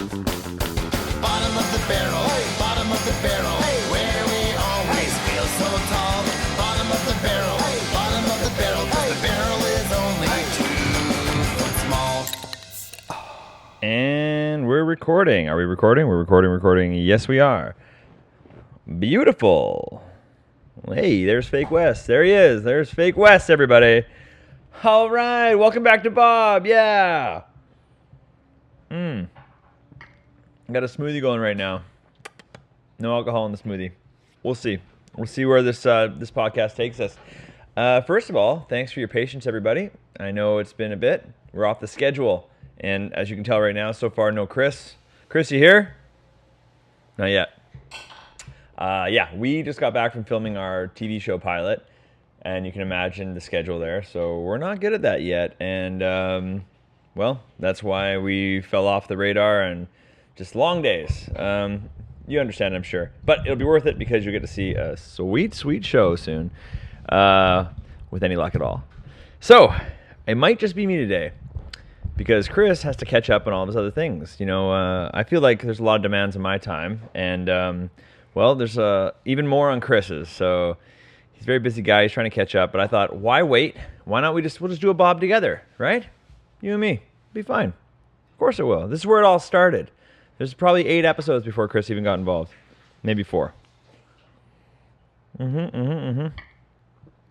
Bottom of the barrel, bottom of the barrel, where we always feel so tall. Bottom of the barrel, bottom of the barrel, 'cause the barrel is only 2 foot small. And we're recording. Are we recording? We're recording. Yes, we are. Beautiful. Hey, there's Fake Wes. There he is. There's Fake Wes, everybody. All right. Welcome back to Bob. Yeah. Got a smoothie going right now. No alcohol in the smoothie. We'll see. We'll see where this podcast takes us. First of all, thanks for your patience, everybody. I know it's been a bit. We're off the schedule. And as you can tell right now, so far, no Chris. Chris, you here? Not yet. We just got back from filming our TV show pilot. And you can imagine the schedule there. So we're not good at that yet. And, that's why we fell off the radar and just long days. You understand, I'm sure. But it'll be worth it because you'll get to see a sweet, sweet show soon. With any luck at all. So, it might just be me today. Because Chris has to catch up on all of his other things. You know, I feel like there's a lot of demands on my time. And, there's even more on Chris's. So, he's a very busy guy. He's trying to catch up. But I thought, why wait? Why not we'll just do a Bob together, right? You and me. It'll be fine. Of course it will. This is where it all started. There's probably 8 episodes before Chris even got involved. Maybe 4.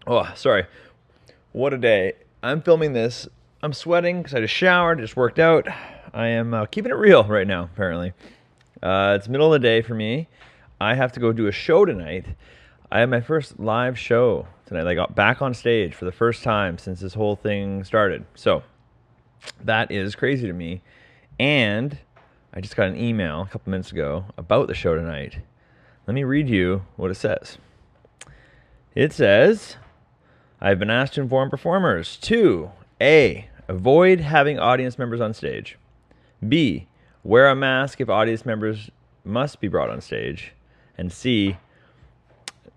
Oh, sorry. What a day. I'm filming this. I'm sweating because I just showered, just worked out. I am keeping it real right now, apparently. It's middle of the day for me. I have to go do a show tonight. I have my first live show tonight. I got back on stage for the first time since this whole thing started. So, that is crazy to me. And I just got an email a couple minutes ago about the show tonight. Let me read you what it says. It says, I've been asked to inform performers to A, avoid having audience members on stage. B, wear a mask if audience members must be brought on stage. And C,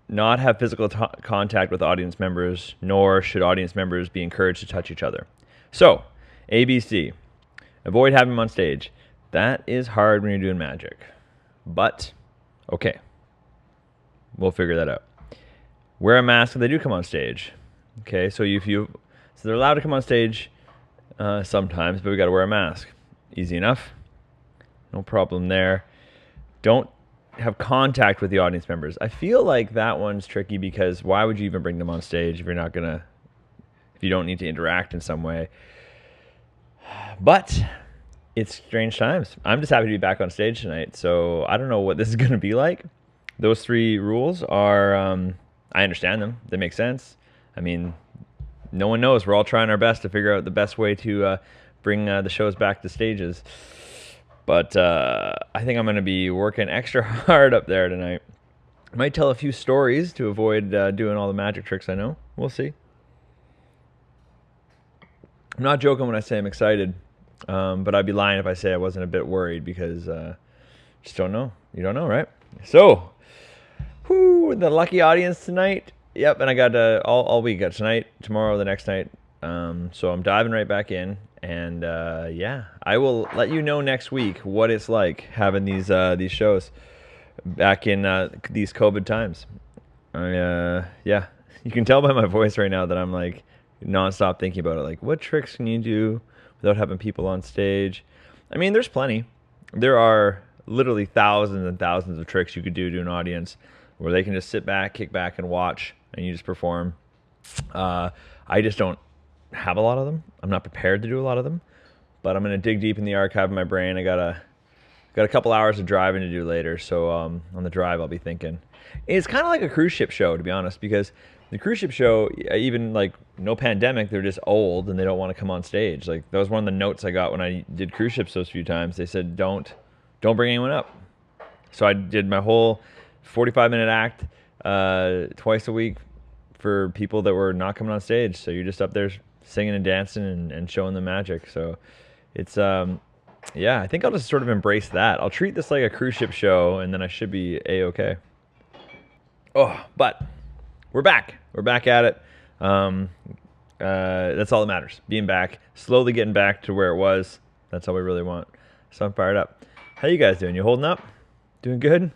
not have physical contact with audience members, nor should audience members be encouraged to touch each other. So, A, B, C, avoid having them on stage. That is hard when you're doing magic. But, okay. We'll figure that out. Wear a mask if they do come on stage. Okay, so they're allowed to come on stage sometimes, but we got to wear a mask. Easy enough. No problem there. Don't have contact with the audience members. I feel like that one's tricky because why would you even bring them on stage if you don't need to interact in some way? But it's strange times. I'm just happy to be back on stage tonight, so I don't know what this is going to be like. Those 3 rules are, I understand them. They make sense. I mean, no one knows. We're all trying our best to figure out the best way to bring the shows back to stages. But I think I'm going to be working extra hard up there tonight. I might tell a few stories to avoid doing all the magic tricks I know. We'll see. I'm not joking when I say I'm excited. But I'd be lying if I say I wasn't a bit worried because just don't know. You don't know, right? So, the lucky audience tonight. Yep, and I got all week. Got tonight, tomorrow, the next night. So I'm diving right back in, and I will let you know next week what it's like having these shows back in these COVID times. You can tell by my voice right now that I'm like nonstop thinking about it. Like, what tricks can you do without having people on stage? I mean, there's plenty. There are literally thousands and thousands of tricks you could do to an audience where they can just sit back, kick back, and watch, and you just perform. I just don't have a lot of them. I'm not prepared to do a lot of them, but I'm going to dig deep in the archive of my brain. I got a couple hours of driving to do later, so on the drive I'll be thinking. It's kind of like a cruise ship show, to be honest, because the cruise ship show, even like no pandemic, they're just old and they don't want to come on stage. Like that was one of the notes I got when I did cruise ships those few times. They said don't bring anyone up. So I did my whole 45-minute act twice a week for people that were not coming on stage. So you're just up there singing and dancing and showing the magic. So it's I think I'll just sort of embrace that. I'll treat this like a cruise ship show, and then I should be A-okay. Oh, but we're back. We're back at it. That's all that matters. Being back, slowly getting back to where it was. That's all we really want. So I'm fired up. How you guys doing? You holding up? Doing good?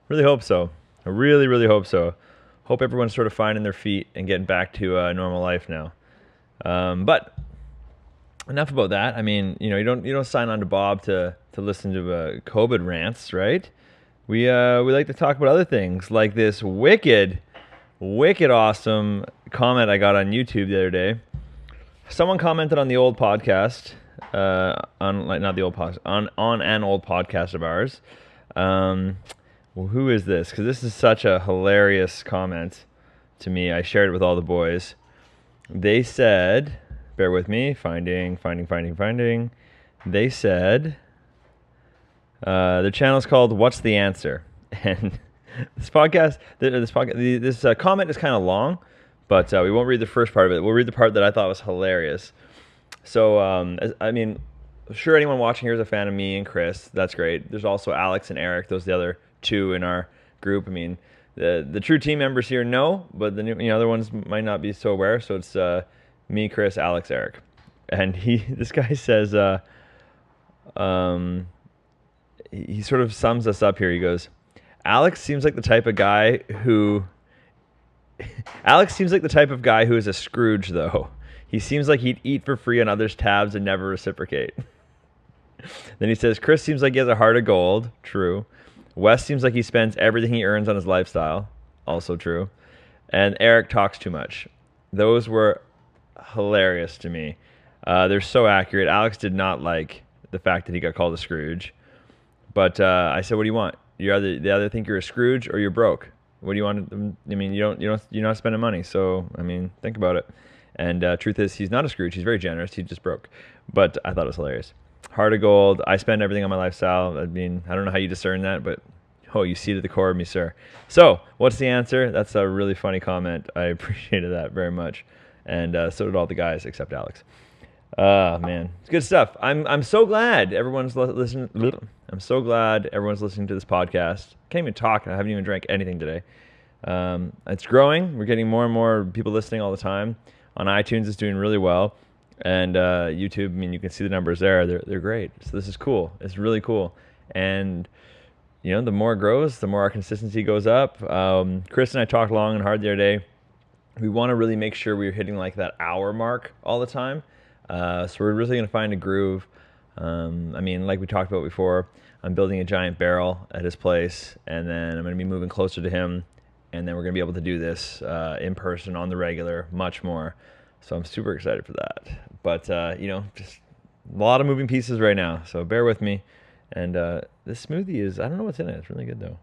Really hope so. I really, really hope so. Hope everyone's sort of finding their feet and getting back to normal life now. But enough about that. I mean, you don't sign on to Bob to listen to COVID rants, right? We like to talk about other things, like this wicked awesome comment I got on YouTube the other day. Someone commented on the old podcast, on an old podcast of ours. Well, who is this? Because this is such a hilarious comment to me. I shared it with all the boys. They said, bear with me, finding. They said, their channel is called What's the Answer? And this comment is kind of long, but we won't read the first part of it. We'll read the part that I thought was hilarious. So, sure, anyone watching here is a fan of me and Chris. That's great. There's also Alex and Eric. Those are the other two in our group. I mean, the true team members here know, but the other ones might not be so aware. So it's me, Chris, Alex, Eric. And this guy says, he sort of sums us up here. He goes, Alex seems like the type of guy who is a Scrooge, though. He seems like he'd eat for free on others' tabs and never reciprocate. Then he says, Chris seems like he has a heart of gold. True. Wes seems like he spends everything he earns on his lifestyle. Also true. And Eric talks too much. Those were hilarious to me. They're so accurate. Alex did not like the fact that he got called a Scrooge. But I said, what do you want? They either think you're a Scrooge or you're broke. What do you want? I mean, you're not spending money. So, I mean, think about it. And truth is, he's not a Scrooge. He's very generous. He's just broke. But I thought it was hilarious. Heart of gold. I spend everything on my lifestyle. I mean, I don't know how you discern that, but you see to the core of me, sir. So, what's the answer? That's a really funny comment. I appreciated that very much. And so did all the guys except Alex. Man, it's good stuff. I'm so glad everyone's listening. I'm so glad everyone's listening to this podcast. Can't even talk. I haven't even drank anything today. It's growing. We're getting more and more people listening all the time. On iTunes, it's doing really well. And YouTube, I mean, you can see the numbers there. They're great. So this is cool. It's really cool. And, the more it grows, the more our consistency goes up. Chris and I talked long and hard the other day. We want to really make sure we're hitting like that hour mark all the time. So we're really going to find a groove. I mean, like we talked about before, I'm building a giant barrel at his place, and then I'm going to be moving closer to him, and then we're going to be able to do this in person on the regular, much more. So I'm super excited for that. But, just a lot of moving pieces right now, so bear with me. And this smoothie I don't know what's in it. It's really good, though.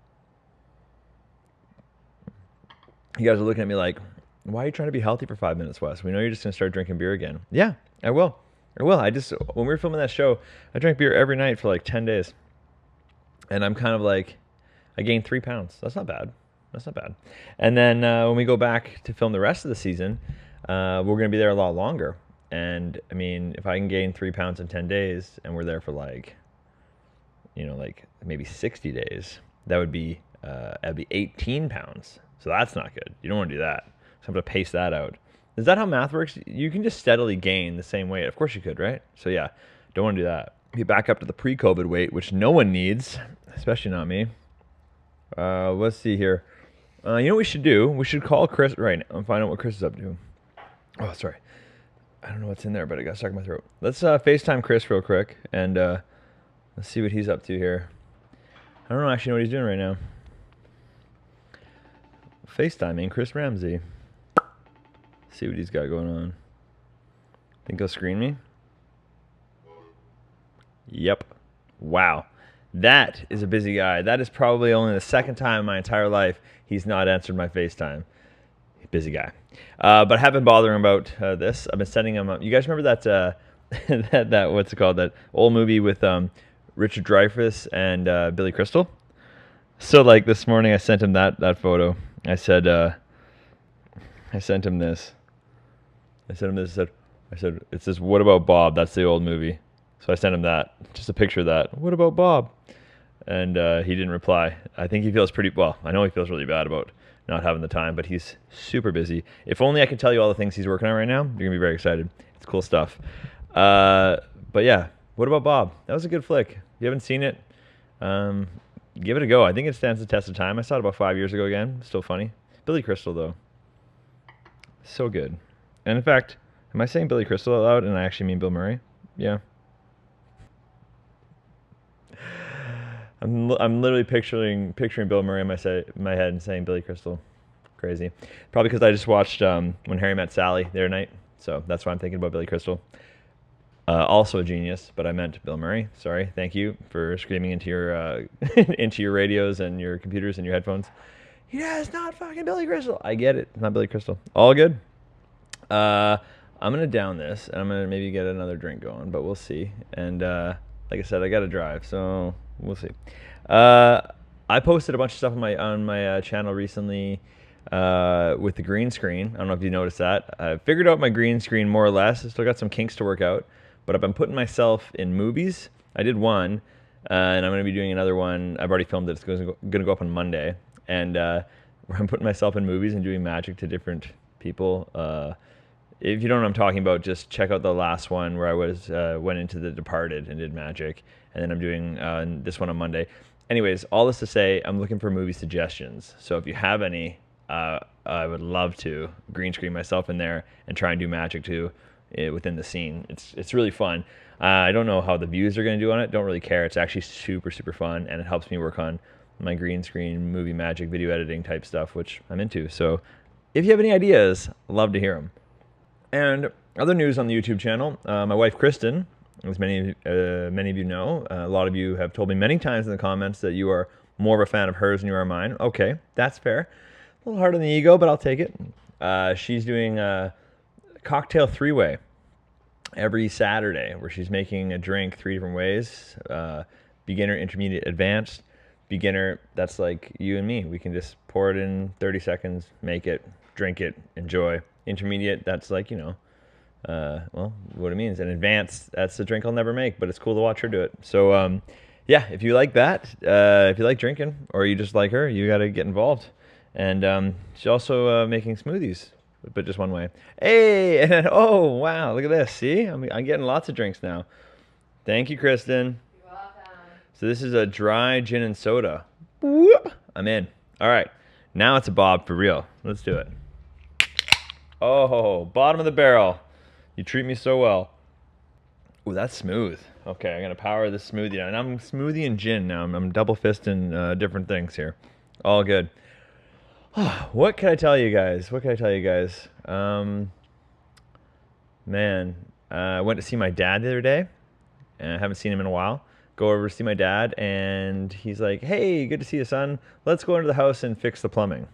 You guys are looking at me like, why are you trying to be healthy for 5 minutes, Wes? We know you're just going to start drinking beer again. Yeah, I will. When we were filming that show, I drank beer every night for like 10 days. And I'm kind of like, I gained 3 pounds. That's not bad. And then when we go back to film the rest of the season, we're going to be there a lot longer. And I mean, if I can gain 3 pounds in 10 days and we're there for like maybe 60 days, that'd be 18 pounds. So that's not good. You don't want to do that. So I'm going to pace that out. Is that how math works? You can just steadily gain the same weight. Of course you could, right? So yeah, don't want to do that. Get back up to the pre-COVID weight, which no one needs, especially not me. Let's see here. You know what we should do? We should call Chris right now and find out what Chris is up to. Oh, sorry. I don't know what's in there, but I got stuck in my throat. Let's FaceTime Chris real quick, and let's see what he's up to here. I don't actually know what he's doing right now. FaceTiming Chris Ramsey. See what he's got going on. Think he'll screen me? Yep. Wow. That is a busy guy. That is probably only the second time in my entire life he's not answered my FaceTime. Busy guy. But I have been bothering him about this. I've been sending him up. You guys remember that, that what's it called? That old movie with Richard Dreyfuss and Billy Crystal? So like this morning I sent him that photo. I sent him this. I said, it says, "What about Bob?" That's the old movie. So I sent him that, just a picture of that. What about Bob? And he didn't reply. I think he feels pretty, well, I know he feels really bad about not having the time, but he's super busy. If only I could tell you all the things he's working on right now, you're going to be very excited. It's cool stuff. But yeah, What about Bob? That was a good flick. If you haven't seen it, give it a go. I think it stands the test of time. I saw it about 5 years ago again. Still funny. Billy Crystal, though. So good. And in fact, am I saying Billy Crystal out loud and I actually mean Bill Murray? Yeah. I'm literally picturing Bill Murray in my head and saying Billy Crystal. Crazy. Probably because I just watched When Harry Met Sally the other night. So that's why I'm thinking about Billy Crystal. Also a genius, but I meant Bill Murray. Sorry. Thank you for screaming into your into your radios and your computers and your headphones. Yeah, it's not fucking Billy Crystal. I get it. It's not Billy Crystal. All good. I'm gonna down this, and I'm gonna maybe get another drink going, but we'll see. And like I said, I gotta drive, so we'll see. I posted a bunch of stuff on my channel recently with the green screen. I don't know if you noticed that. I figured out my green screen more or less. I still got some kinks to work out, but I've been putting myself in movies. I did one, and I'm going to be doing another one. I've already filmed it. It's going to go up on Monday, and I'm putting myself in movies and doing magic to different people. If you don't know what I'm talking about, just check out the last one where I went into The Departed and did magic, and then I'm doing this one on Monday. Anyways, all this to say, I'm looking for movie suggestions. So if you have any, I would love to green screen myself in there and try and do magic too within the scene. It's really fun. I don't know how the views are going to do on it. Don't really care. It's actually super, super fun, and it helps me work on my green screen, movie magic, video editing type stuff, which I'm into. So if you have any ideas, I'd love to hear them. And other news on the YouTube channel, my wife Kristen, as many of you know, a lot of you have told me many times in the comments that you are more of a fan of hers than you are mine. Okay, that's fair. A little hard on the ego, but I'll take it. She's doing a cocktail three-way every Saturday where she's making a drink 3 different ways. Beginner, intermediate, advanced. Beginner, that's like you and me. We can just pour it in 30 seconds, make it, drink it, enjoy. Intermediate, that's like, well, what it means. And advanced, that's a drink I'll never make, but it's cool to watch her do it. So, yeah, if you like that, if you like drinking, or you just like her, you got to get involved. And she's also making smoothies, but just one way. Hey, and oh, wow, look at this. See, I'm getting lots of drinks now. Thank you, Kristen. You're welcome. So this is a dry gin and soda. Whoop, I'm in. All right, now it's a Bob for real. Let's do it. Oh, bottom of the barrel. You treat me so well. Ooh, that's smooth. Okay, I'm gonna power this smoothie. And I'm smoothie and gin now. I'm double fisting different things here. All good. What can I tell you guys? Man, I went to see my dad the other day, and I haven't seen him in a while. Go over to see my dad, and he's like, "Hey, good to see you, son. Let's go into the house and fix the plumbing."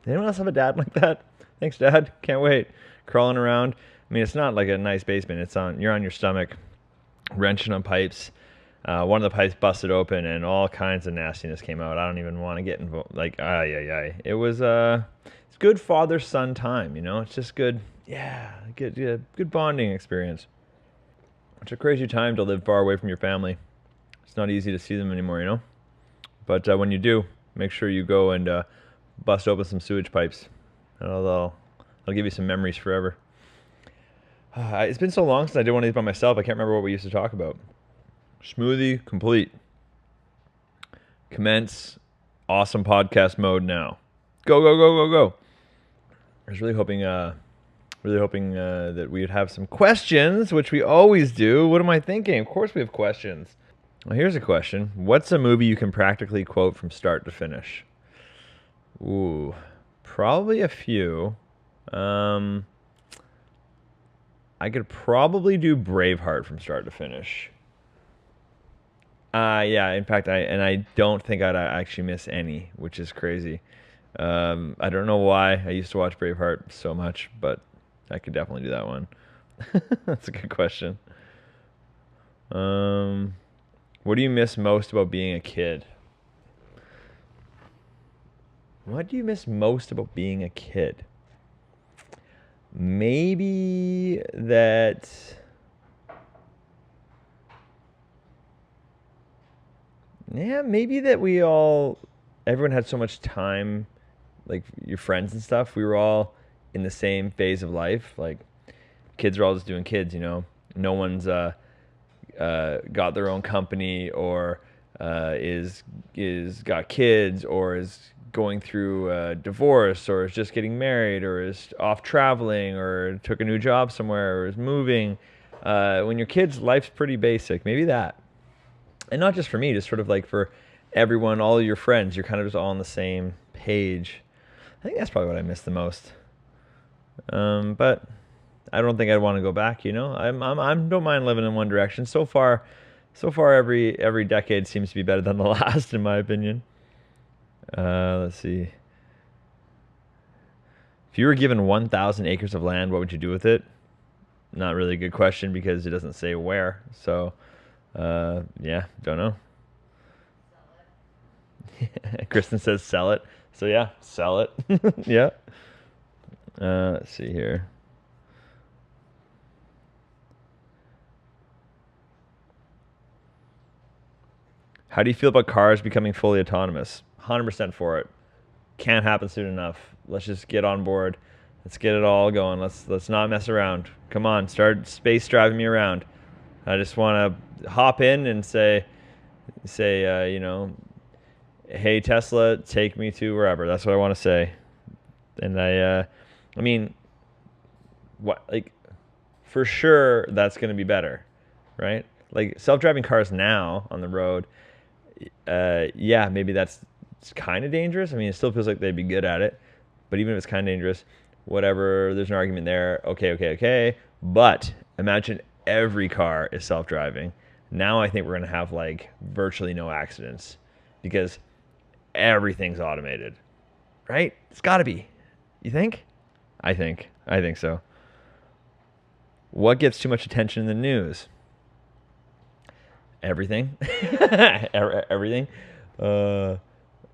Anyone else have a dad like that? Thanks, Dad. Can't wait. Crawling around. I mean, it's not like a nice basement. You're on your stomach, wrenching on pipes. One of the pipes busted open, and all kinds of nastiness came out. I don't even want to get involved. Like, It was it's good father-son time. It's just good. Yeah, good bonding experience. It's a crazy time to live far away from your family. It's not easy to see them anymore, But when you do, make sure you go and bust open some sewage pipes. I'll give you some memories forever. It's been so long since I did one of these by myself. I can't remember what we used to talk about. Smoothie complete. Commence awesome podcast mode now. Go, go, go, go, go. I was really hoping that we would have some questions, which we always do. What am I thinking? Of course we have questions. Well, here's a question. What's a movie you can practically quote from start to finish? Ooh, probably a few. I could probably do Braveheart from start to finish. Yeah, in fact, I don't think I'd actually miss any, which is crazy. I don't know why I used to watch Braveheart so much, but I could definitely do that one. That's a good question. What do you miss most about being a kid? What do you miss most about being a kid? Maybe that... Yeah, maybe that everyone had so much time, like your friends and stuff. We were all in the same phase of life. Like, kids are all just doing kids, No one's got their own company, or is got kids, or is going through a divorce, or is just getting married, or is off traveling, or took a new job somewhere, or is moving. When your kids, life's pretty basic. Maybe that, and not just for me, just sort of like for everyone, all of your friends. You're kind of just all on the same page. I think that's probably what I miss the most. But I don't think I'd want to go back. I don't mind living in one direction. So far, every decade seems to be better than the last, in my opinion. Let's see. If you were given 1,000 acres of land, what would you do with it? Not really a good question because it doesn't say where. So, yeah, don't know. Kristen says sell it. So yeah, sell it. Yeah. Let's see here. How do you feel about cars becoming fully autonomous? 100% for it. Can't happen soon enough. Let's just get on board. Let's get it all going. Let's not mess around. Come on, start space driving me around. I just want to hop in and say, hey Tesla, take me to wherever. That's what I want to say. And I mean, what, like, for sure that's going to be better, right? Like self-driving cars now on the road, yeah, maybe it's kind of dangerous. I mean, it still feels like they'd be good at it, but even if it's kind of dangerous, whatever, there's an argument there. Okay. But imagine every car is self-driving. Now I think we're going to have like virtually no accidents because everything's automated, right? It's got to be. You think? I think so. What gets too much attention in the news? Everything. Everything.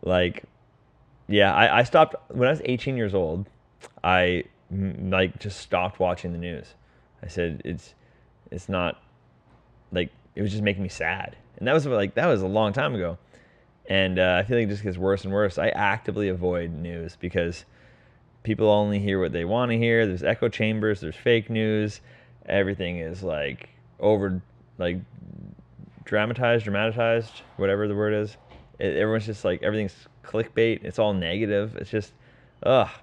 Like, yeah, I stopped when I was 18 years old. I just stopped watching the news. I said it's not, like, it was just making me sad, and that was a long time ago. And I feel like it just gets worse and worse. I actively avoid news because people only hear what they want to hear. There's echo chambers. There's fake news. Everything is like dramatized, whatever the word is. Everyone's just like, everything's clickbait. It's all negative. It's just,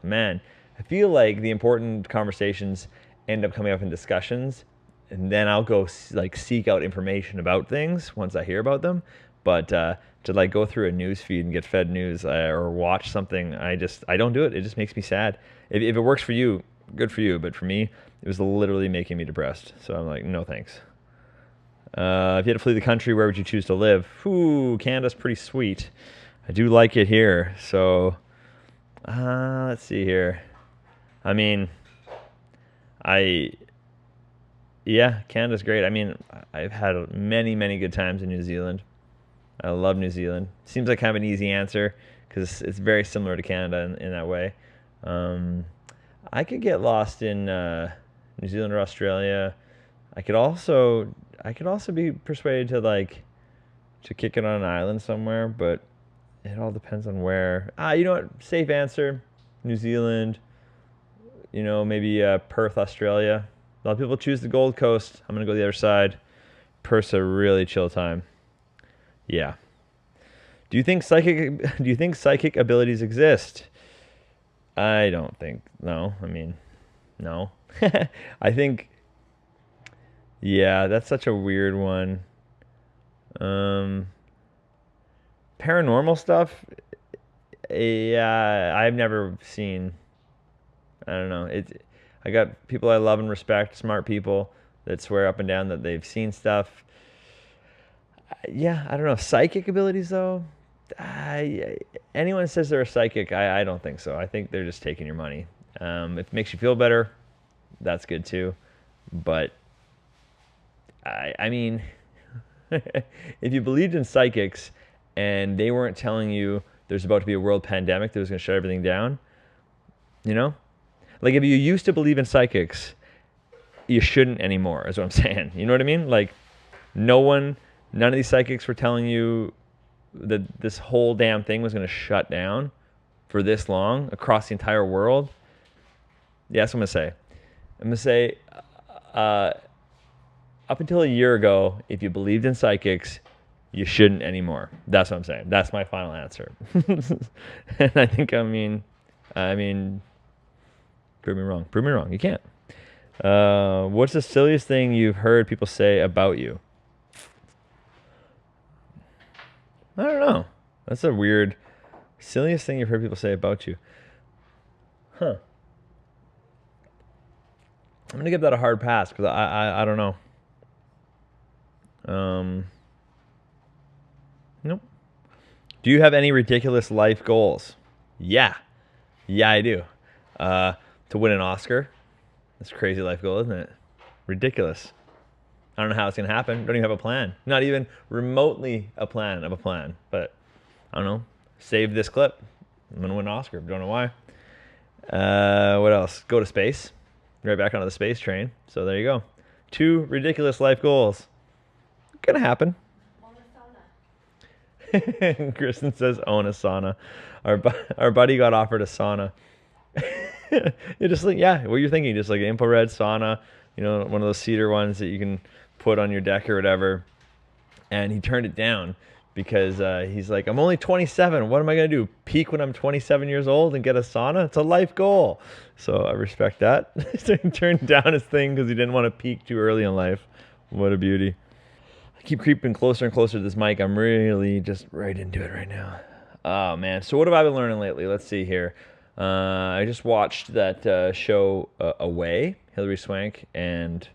man. I feel like the important conversations end up coming up in discussions, and then I'll go seek out information about things once I hear about them. But to like go through a news feed and get fed news or watch something, I don't do it. It just makes me sad. If it works for you, good for you. But for me, it was literally making me depressed. So I'm like, no thanks. If you had to flee the country, where would you choose to live? Ooh, Canada's pretty sweet. I do like it here. So let's see here. I mean, yeah, Canada's great. I mean, I've had many, many good times in New Zealand. I love New Zealand. Seems like kind of an easy answer because it's very similar to Canada in that way. I could get lost in New Zealand or Australia. I could also be persuaded to kick it on an island somewhere, but it all depends on where. You know what? Safe answer, New Zealand. Maybe Perth, Australia. A lot of people choose the Gold Coast. I'm gonna go the other side. Perth's a really chill time. Yeah. Do you think psychic abilities exist? I don't think. No. I mean, no. I think. Yeah, that's such a weird one. Paranormal stuff. Yeah, I've never seen. I don't know. I got people I love and respect, smart people that swear up and down that they've seen stuff. Yeah, I don't know. Psychic abilities, though, anyone says they're a psychic, I don't think so. I think they're just taking your money. If it makes you feel better, that's good too. But I mean, if you believed in psychics and they weren't telling you there's about to be a world pandemic that was going to shut everything down, like if you used to believe in psychics, you shouldn't anymore, is what I'm saying. You know what I mean? Like none of these psychics were telling you that this whole damn thing was going to shut down for this long across the entire world. Yeah, that's what I'm going to say. I'm going to say up until a year ago, if you believed in psychics, you shouldn't anymore. That's what I'm saying. That's my final answer. And I think, I mean, prove me wrong. Prove me wrong. You can't. What's the silliest thing you've heard people say about you? I don't know. That's a weird, silliest thing you've heard people say about you. Huh. I'm gonna give that a hard pass because I don't know. Nope. Do you have any ridiculous life goals? Yeah, I do. To win an Oscar. That's a crazy life goal, isn't it? Ridiculous. I don't know how it's gonna happen. Don't even have a plan. Not even remotely a plan of a plan. But I don't know. Save this clip. I'm gonna win an Oscar. Don't know why. What else? Go to space. Right back onto the space train. So there you go. 2 ridiculous life goals. Gonna happen. Kristen says own a sauna. Our buddy got offered a sauna. You're just like, yeah, what you're thinking, just like an infrared sauna, one of those cedar ones that you can put on your deck or whatever. And he turned it down because he's like, I'm only 27. What am I going to do? Peak when I'm 27 years old and get a sauna? It's a life goal. So I respect that. So he turned down his thing because he didn't want to peak too early in life. What a beauty. I keep creeping closer and closer to this mic. I'm really just right into it right now. Oh, man. So what have I been learning lately? Let's see here. I just watched that show Away, Hilary Swank, and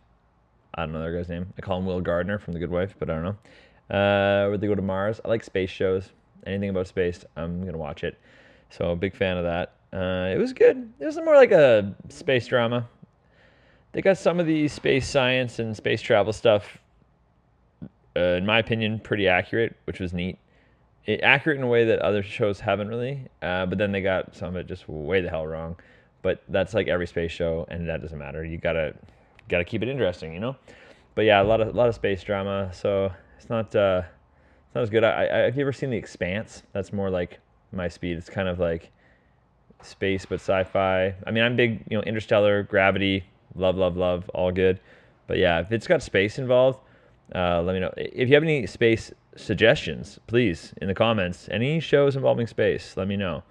I don't know their guy's name. I call him Will Gardner from The Good Wife, but I don't know. Where they go to Mars. I like space shows. Anything about space, I'm going to watch it. So big fan of that. It was good. It was more like a space drama. They got some of the space science and space travel stuff, in my opinion, pretty accurate, which was neat. Accurate in a way that other shows haven't really, but then they got some of it just way the hell wrong. But that's like every space show, and that doesn't matter. You gotta keep it interesting, But yeah, a lot of space drama. So it's not as good. Have you ever seen The Expanse? That's more like my speed. It's kind of like space but sci-fi. I mean, I'm big, Interstellar, Gravity, love, all good. But yeah, if it's got space involved, let me know. If you have any space suggestions, please, in the comments. Any shows involving space, let me know.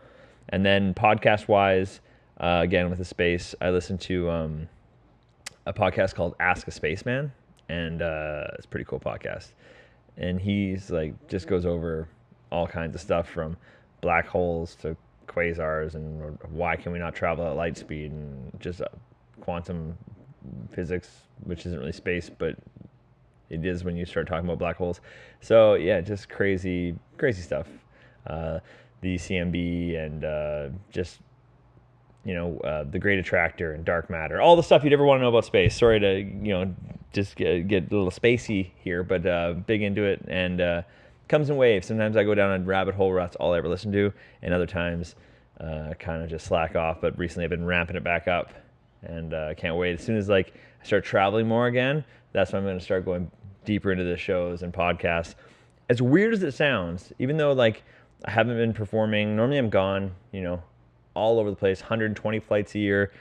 And then podcast-wise, again, with the space, I listen to a podcast called Ask a Spaceman, and it's a pretty cool podcast. And he's like, just goes over all kinds of stuff from black holes to quasars and why can we not travel at light speed and just quantum physics, which isn't really space, but it is when you start talking about black holes. So yeah, just crazy stuff. The CMB and just the Great Attractor and dark matter, all the stuff you'd ever want to know about space. Sorry to just get a little spacey here, but big into it, and comes in waves. Sometimes I go down a rabbit hole where that's all I ever listen to, and other times kind of just slack off. But recently I've been ramping it back up, and I can't wait. As soon as I start traveling more again, that's when I'm going to start going deeper into the shows and podcasts. As weird as it sounds, even though I haven't been performing, normally I'm gone, all over the place, 120 flights a year,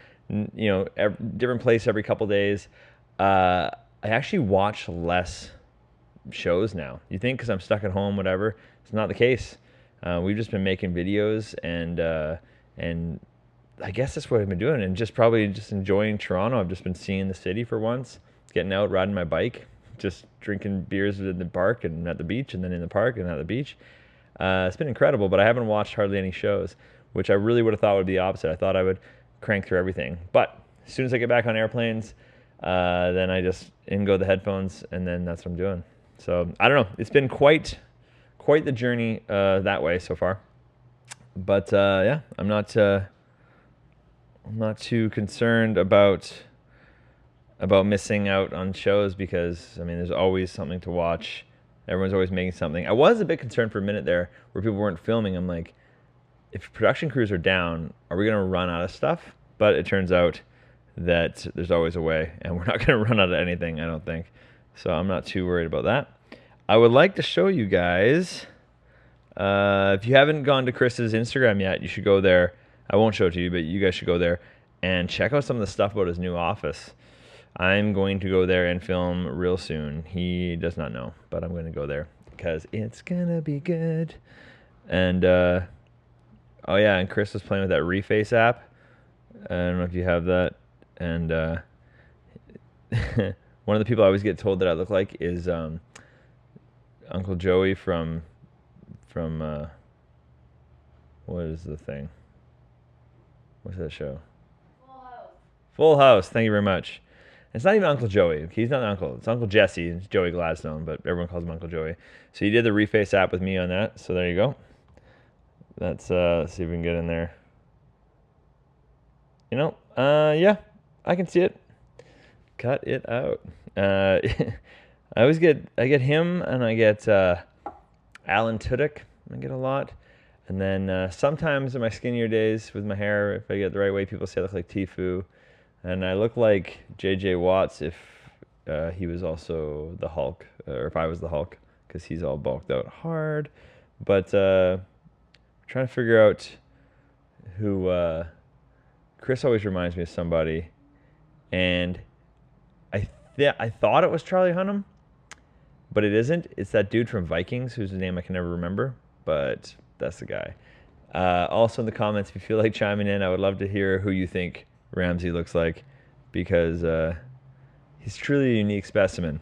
different place every couple days. I actually watch less shows now. You think because I'm stuck at home, whatever. It's not the case. We've just been making videos, and I guess that's what I've been doing, and probably just enjoying Toronto. I've just been seeing the city for once, getting out, riding my bike, just drinking beers in the park and at the beach, and then in the park and at the beach. It's been incredible, but I haven't watched hardly any shows, which I really would have thought would be the opposite. I thought I would crank through everything. But as soon as I get back on airplanes, then I just in go the headphones, and then that's what I'm doing. So I don't know. It's been quite the journey that way so far. But yeah, I'm not too concerned about missing out on shows because there's always something to watch. Everyone's always making something. I was a bit concerned for a minute there where people weren't filming. I'm like, if production crews are down, are we going to run out of stuff? But it turns out that there's always a way, and we're not going to run out of anything, I don't think. So I'm not too worried about that. I would like to show you guys, if you haven't gone to Chris's Instagram yet, you should go there. I won't show it to you, but you guys should go there and check out some of the stuff about his new office. I'm going to go there and film real soon. He does not know, but I'm going to go there because it's gonna be good. And oh yeah, and Chris was playing with that Reface app. I don't know if you have that. And one of the people I always get told that I look like is Uncle Joey from what is the thing? What's that show? Full House. Thank you very much. It's not even Uncle Joey. He's not an uncle. It's Uncle Jesse. It's Joey Gladstone, but everyone calls him Uncle Joey. So you did the Reface app with me on that. So there you go. Let's see if we can get in there. Yeah, I can see it. Cut it out. I get him and I get Alan Tudyk. I get a lot. And then sometimes in my skinnier days with my hair, if I get it the right way, people say I look like Tfue. And I look like J.J. Watts if he was also the Hulk, or if I was the Hulk, because he's all bulked out hard. But trying to figure out who... Chris always reminds me of somebody, and I thought it was Charlie Hunnam, but it isn't. It's that dude from Vikings whose name I can never remember, but that's the guy. Also in the comments, if you feel like chiming in, I would love to hear who you think Ramsey looks like, because he's truly a unique specimen.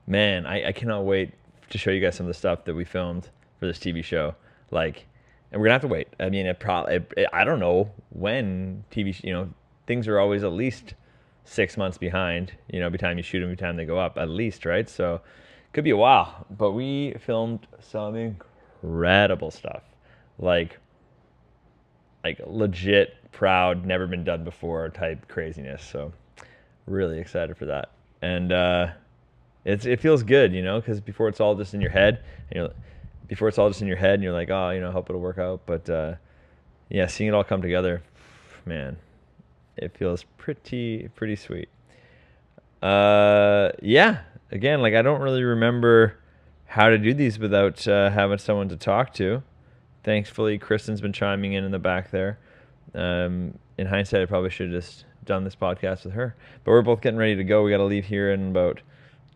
Man, I cannot wait to show you guys some of the stuff that we filmed for this TV show. And we're gonna have to wait. I mean, I don't know when TV. Things are always at least 6 months behind. By the time you shoot them, by the time they go up, at least, right? So, it could be a while. But we filmed some incredible stuff, like legit, proud, never been done before type craziness. So, really excited for that. And it feels good, because before it's all just in your head, and you're like, oh, I hope it'll work out. But yeah, seeing it all come together, man, it feels pretty sweet. Yeah, again, I don't really remember how to do these without having someone to talk to. Thankfully, Kristen's been chiming in the back there. In hindsight, I probably should have just done this podcast with her. But we're both getting ready to go. We got to leave here in about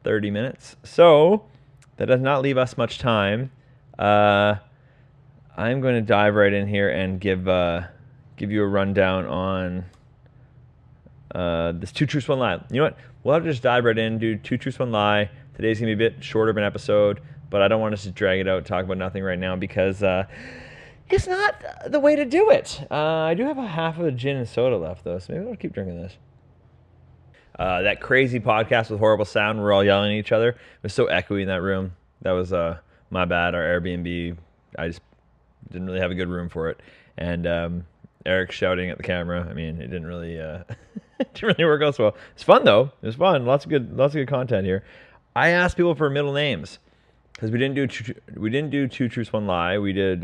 30 minutes. So that does not leave us much time. I'm going to dive right in here and give you a rundown on this 2 Truths, 1 Lie. You know what? We'll have to just dive right in, do 2 Truths, 1 Lie. Today's going to be a bit shorter of an episode, but I don't want us to drag it out, talk about nothing right now, because it's not the way to do it. I do have a half of a gin and soda left, though, so maybe I'll keep drinking this. That crazy podcast with horrible sound, we're all yelling at each other. It was so echoey in that room. That was my bad. Our Airbnb, I just didn't really have a good room for it. And Eric shouting at the camera. I mean, it didn't really work out so well. It's fun though. It was fun. Lots of good content here. I asked people for middle names because we didn't do 2 Truths, 1 Lie. We did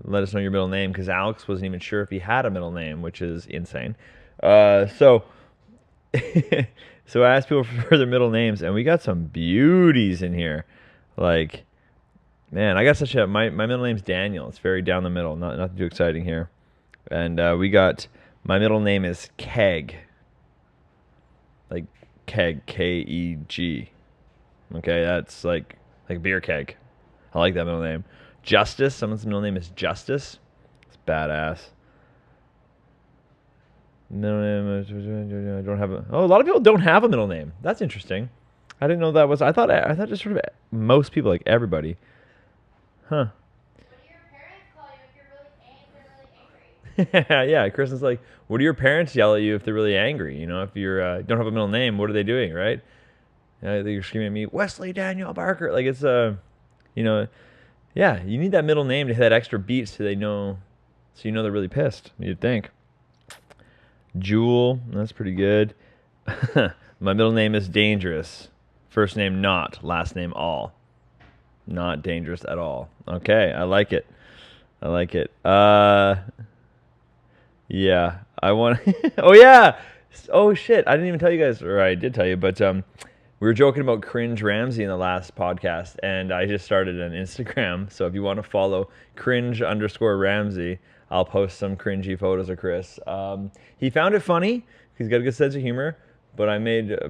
let us know your middle name, because Alex wasn't even sure if he had a middle name, which is insane. So I asked people for their middle names, and we got some beauties in here. Man, I got my middle name's Daniel. It's very down the middle, nothing too exciting here. And we got, my middle name is Keg. Keg, K-E-G. Okay, that's like beer keg. I like that middle name. Justice, someone's middle name is Justice. It's badass. Middle name, I don't have a lot of people don't have a middle name. That's interesting. I didn't know that was, I thought just sort of most people, everybody. Huh. What do your parents call you if you're really angry? Yeah, Kristen's like, what do your parents yell at you if they're really angry? If you don't have a middle name, what are they doing, right? They're screaming at me, Wesley Daniel Barker. It's yeah, you need that middle name to hit that extra beat so they're really pissed, you'd think. Jewel, that's pretty good. My middle name is Dangerous. First name Not, last name All. Not dangerous at all. Okay, I like it. Yeah, I want. Oh yeah. Oh shit, I didn't even tell you guys, or I did tell you, but we were joking about Cringe Ramsey in the last podcast, and I just started an Instagram. So if you want to follow cringe_Ramsey, I'll post some cringy photos of Chris. He found it funny. He's got a good sense of humor, but I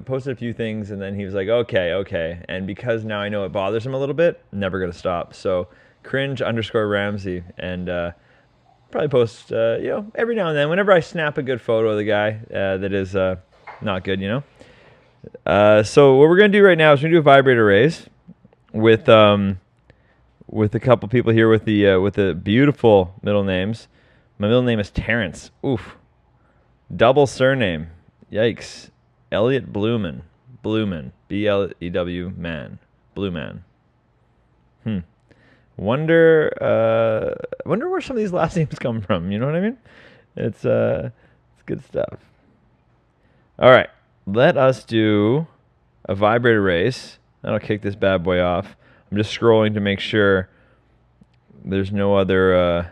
posted a few things, and then he was like, okay. And because now I know it bothers him a little bit, never gonna stop. So cringe_Ramsey, and probably post, every now and then, whenever I snap a good photo of the guy that is not good, So what we're gonna do right now is we're gonna do a vibrator race with a couple people here with the beautiful middle names. My middle name is Terrence. Oof. Double surname. Yikes. Elliot Blumen. B-L-E-W man. Blue man. Wonder where some of these last names come from. You know what I mean? It's good stuff. All right. Let us do a vibrator race. That'll kick this bad boy off. I'm just scrolling to make sure there's no other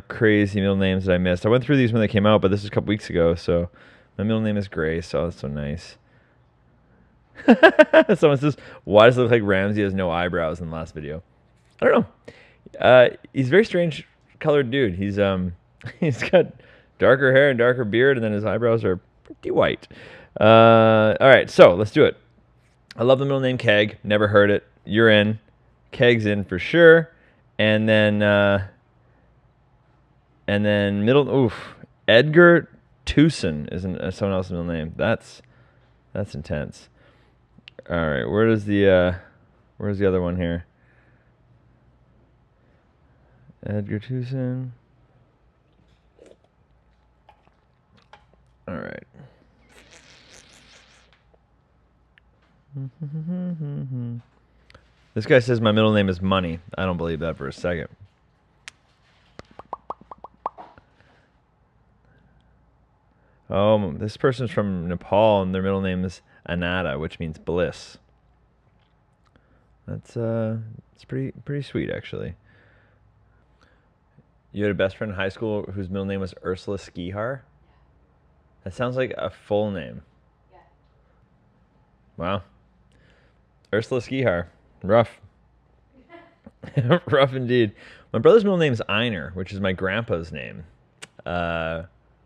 crazy middle names that I missed. I went through these when they came out, but this is a couple weeks ago, so my middle name is Grace. Oh, that's so nice. Someone says, why does it look like Ramsey has no eyebrows in the last video? I don't know. He's a very strange colored dude. He's got darker hair and darker beard, and then his eyebrows are pretty white. All right, so let's do it. I love the middle name Keg. Never heard it. You're in. Keg's in for sure. And then Edgar Tucson is someone else's middle name. That's intense. All right, where's the other one here? Edgar Tucson. All right. This guy says my middle name is Money. I don't believe that for a second. Oh, this person's from Nepal, and their middle name is Anada, which means bliss. It's pretty sweet, actually. You had a best friend in high school whose middle name was Ursula Skihar? That sounds like a full name. Yeah. Wow. Ursula Skihar. Rough. Rough indeed. My brother's middle name is Einer, which is my grandpa's name.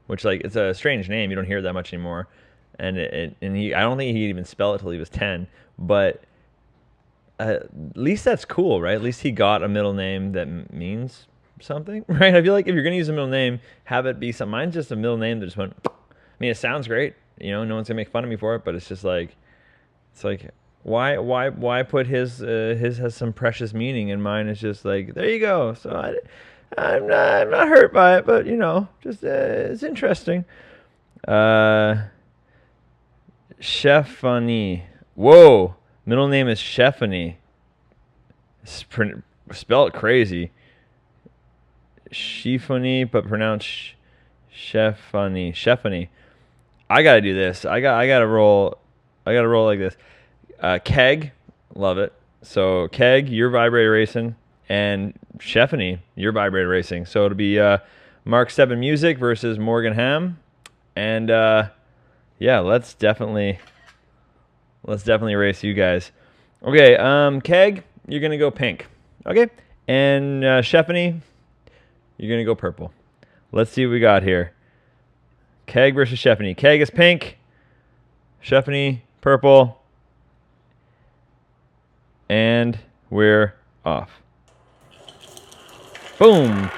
Which, it's a strange name. You don't hear it that much anymore. And I don't think he'd even spell it till he was 10. But at least that's cool, right? At least he got a middle name that means something, right? I feel like if you're going to use a middle name, have it be something. Mine's just a middle name that just went... I mean, it sounds great. No one's going to make fun of me for it, but it's just why put his has some precious meaning, and mine is just there you go. So I'm not hurt by it, but just it's interesting. Shefani. Whoa, middle name is Shefani. Spelled crazy. Shefani, but pronounced Shefani. Shefani. I gotta do this. I gotta roll like this. Keg, love it. So Keg, you're vibrator racing, and Shefani, you're vibrator racing. So it'll be Mark 7 Music versus Morgan Ham, and let's definitely race you guys. Okay, Keg, you're gonna go pink. Okay, and Shefani, you're gonna go purple. Let's see what we got here. Keg versus Shefani. Keg is pink. Shefani, purple. And we're off. Boom.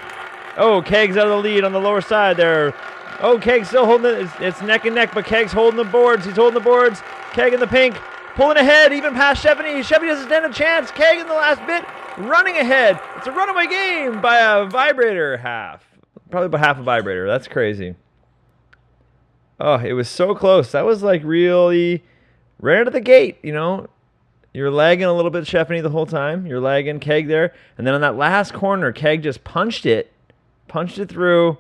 Oh, Keg's out of the lead on the lower side there. Oh, Keg's still holding it. It's neck and neck, but Keg's holding the boards. He's holding the boards. Keg in the pink. Pulling ahead, even past Shefani. Shefani doesn't stand a chance. Keg in the last bit. Running ahead. It's a runaway game by a vibrator half. Probably about half a vibrator. That's crazy. Oh, it was so close. That was really right out of the gate, You're lagging a little bit, Shefani, the whole time. You're lagging Keg there. And then on that last corner, Keg just punched it through.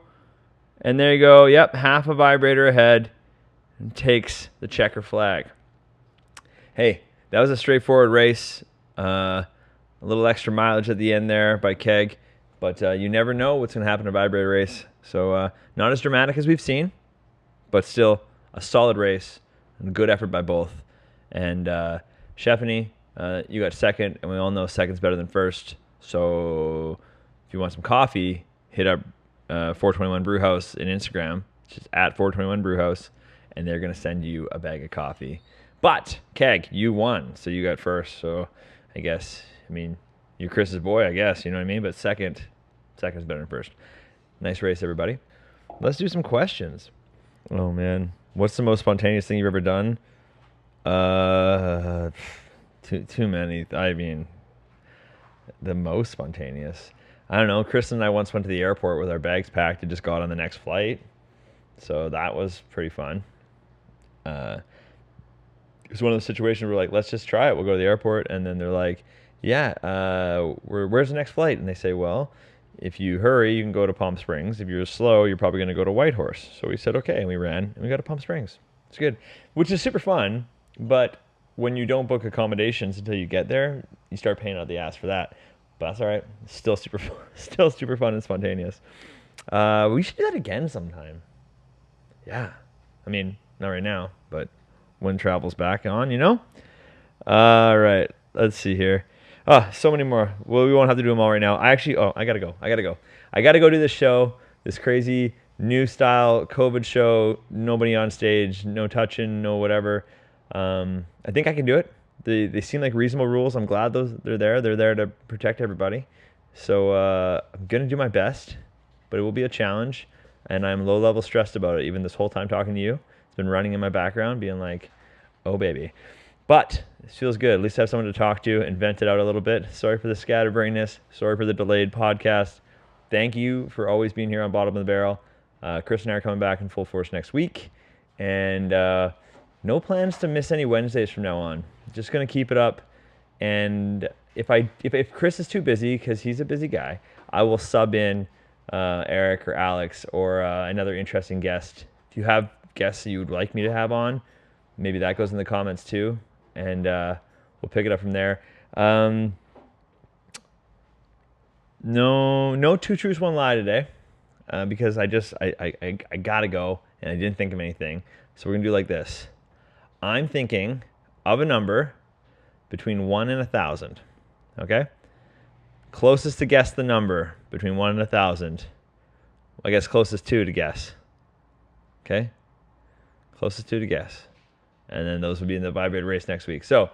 And there you go. Yep, half a vibrator ahead. And takes the checker flag. Hey, that was a straightforward race. A little extra mileage at the end there by Keg. But you never know what's going to happen in a vibrator race. So not as dramatic as we've seen, but still a solid race and a good effort by both. And Shefani, you got second, and we all know second's better than first. So if you want some coffee, hit up 421 Brewhouse in Instagram, which is at 421 Brewhouse, and they're going to send you a bag of coffee. But, Keg, you won, so you got first. So I guess, you're Chris's boy, I guess, you know what I mean? But second's better than first. Nice race, everybody. Let's do some questions. Oh, man. What's the most spontaneous thing you've ever done? Too many. The most spontaneous. I don't know. Chris and I once went to the airport with our bags packed and just got on the next flight. So that was pretty fun. It was one of those situations where we're like, let's just try it. We'll go to the airport. And then they're like, yeah, where's the next flight? And they say, well, if you hurry, you can go to Palm Springs. If you're slow, you're probably going to go to Whitehorse. So we said, okay. And we ran and we got to Palm Springs. It's good, which is super fun. But when you don't book accommodations until you get there, you start paying out the ass for that. But that's all right. Still super fun and spontaneous. We should do that again sometime. Yeah. Not right now, but when travel's back on, All right. Let's see here. Oh, so many more. Well, we won't have to do them all right now. I gotta go. I gotta go do this show, this crazy new style COVID show. Nobody on stage, no touching, no whatever. I think I can do it. They seem like reasonable rules. I'm glad they're there. They're there to protect everybody. So I'm going to do my best, but it will be a challenge. And I'm low-level stressed about it, even this whole time talking to you. It's been running in my background, being like, oh, baby. But it feels good. At least I have someone to talk to and vent it out a little bit. Sorry for the scatterbrainness. Sorry for the delayed podcast. Thank you for always being here on Bottom of the Barrel. Chris and I are coming back in full force next week. And no plans to miss any Wednesdays from now on. Just going to keep it up. And if Chris is too busy, because he's a busy guy, I will sub in Eric or Alex or another interesting guest. If you have guests that you would like me to have on, maybe that goes in the comments too. And we'll pick it up from there. No two truths, one lie today. Because I gotta go and I didn't think of anything. So we're going to do like this. I'm thinking of a number between 1 and 1,000. Okay? Closest to guess the number between 1 and 1,000. I guess closest to guess. Okay? Closest to guess. And then those will be in the Vibrato Race next week. So,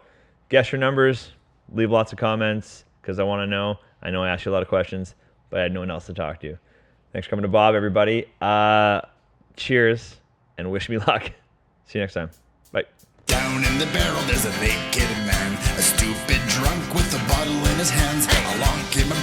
guess your numbers. Leave lots of comments because I want to know. I know I asked you a lot of questions, but I had no one else to talk to. Thanks for coming to Bob, everybody. Cheers and wish me luck. See you next time. Bye. Down in the barrel, there's a naked man, a stupid drunk with a bottle in his hands. Along came a